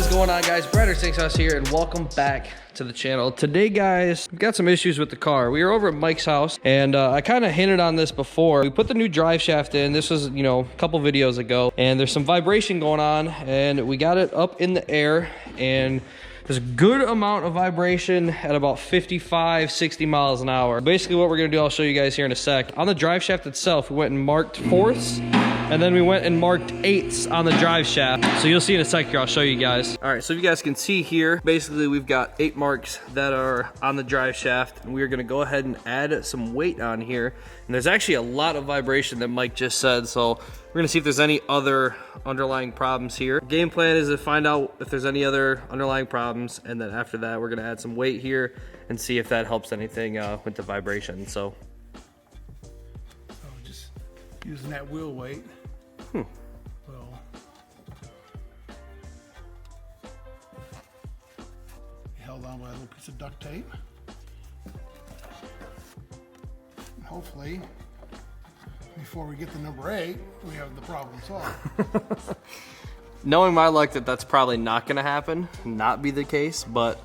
What's going on, guys? Brad Stinksauce here, and welcome back to the channel. Today, guys, we've got some issues with the car. We were over at Mike's house, and I kind of hinted on this before. We put the new drive shaft in. This was, you know, a couple videos ago, and there's some vibration going on, and we got it up in the air, and there's a good amount of vibration at about 55, 60 miles an hour. Basically, what we're gonna do, I'll show you guys here in a sec. On the drive shaft itself, we went and marked fourths, and then we went and marked eighths on the drive shaft. So you'll see in a sec here, I'll show you guys. All right, so if you guys can see here, basically we've got 8 marks that are on the drive shaft, and we're gonna go ahead and add some weight on here. And there's actually a lot of vibration that Mike just said, so we're gonna see if there's any other underlying problems here. Game plan is to find out if there's any other underlying problems, and then after that, we're gonna add some weight here and see if that helps anything with the vibration, so. Just using that wheel weight. Well, held on by a little piece of duct tape. And hopefully, before we get to number 8, we have the problem solved. Knowing my luck that that's probably not gonna happen, not be the case, but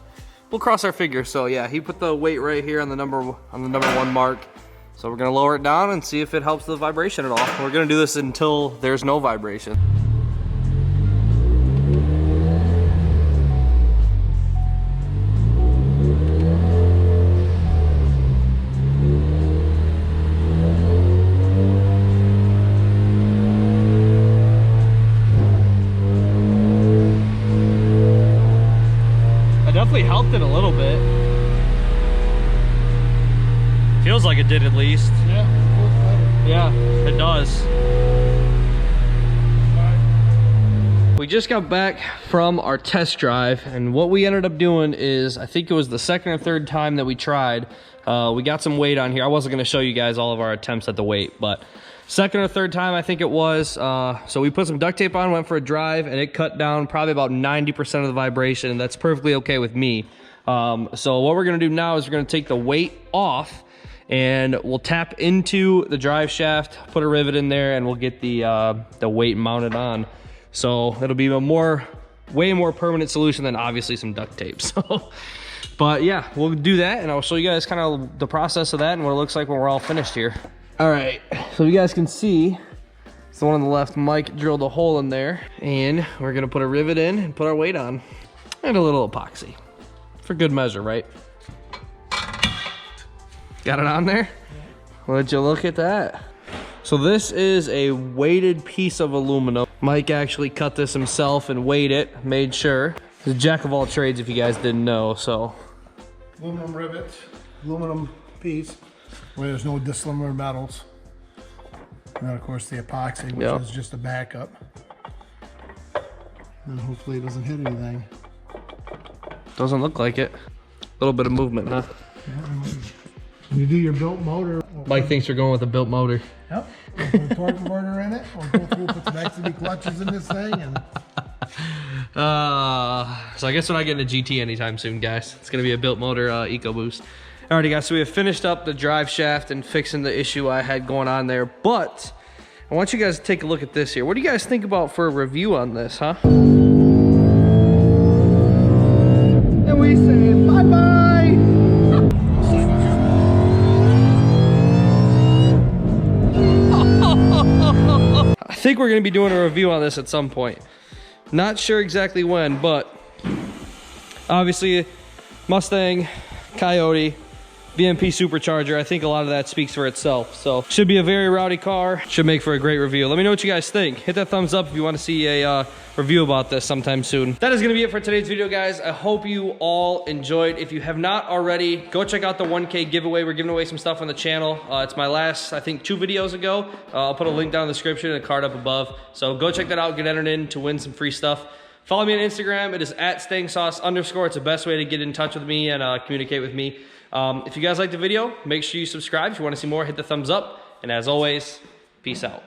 we'll cross our fingers. So yeah, he put the weight right here on the number 1 mark. So we're gonna lower it down and see if it helps the vibration at all. We're gonna do this until there's no vibration. It definitely helped it a little bit. Feels like it did at least. Yeah, feels better. Yeah, it does. We just got back from our test drive, and what we ended up doing is, I think it was the second or third time that we tried, we got some weight on here. I wasn't gonna show you guys all of our attempts at the weight, but second or third time I think it was. So we put some duct tape on, went for a drive, and it cut down probably about 90% of the vibration, and that's perfectly okay with me. So what we're gonna do now is we're gonna take the weight off, and we'll tap into the drive shaft, put a rivet in there, and we'll get the weight mounted on. So it'll be a way more permanent solution than obviously some duct tape. So, but yeah, we'll do that, and I'll show you guys kind of the process of that and what it looks like when we're all finished here. All right, so you guys can see, it's the one on the left. Mike drilled a hole in there, and we're gonna put a rivet in and put our weight on, and a little epoxy for good measure, right? Got it on there? Would you look at that? So this is a weighted piece of aluminum. Mike actually cut this himself and weighed it, made sure. He's a jack of all trades if you guys didn't know, so. Aluminum rivets, aluminum piece, where there's no dissimilar metals. And then of course the epoxy, which is just a backup. And hopefully it doesn't hit anything. Doesn't look like it. A little bit of movement, huh? Yeah. When you do your built motor, Mike thinks we're going with a built motor. Yep. We'll put a torque converter in it. We'll go through, put some XCD clutches in this thing, and. So I guess we're not getting a GT anytime soon, guys. It's gonna be a built motor EcoBoost. Alrighty, guys. So we have finished up the drive shaft and fixing the issue I had going on there, but I want you guys to take a look at this here. What do you guys think about for a review on this, huh? And we say bye-bye. I think we're gonna be doing a review on this at some point. Not sure exactly when, but obviously Mustang, Coyote, VMP supercharger, I think a lot of that speaks for itself. So should be a very rowdy car, should make for a great review. Let me know what you guys think. Hit that thumbs up if you want to see a review about this sometime soon. That is gonna be it for today's video, guys. I hope you all enjoyed. If you have not already, go check out the 1K giveaway. We're giving away some stuff on the channel. It's my last, I think, 2 videos ago. I'll put a link down in the description and a card up above. So go check that out, get entered in to win some free stuff. Follow me on Instagram. It is @stangsauce_. It's the best way to get in touch with me and communicate with me. If you guys liked the video, make sure you subscribe. If you want to see more, hit the thumbs up. And as always, peace out.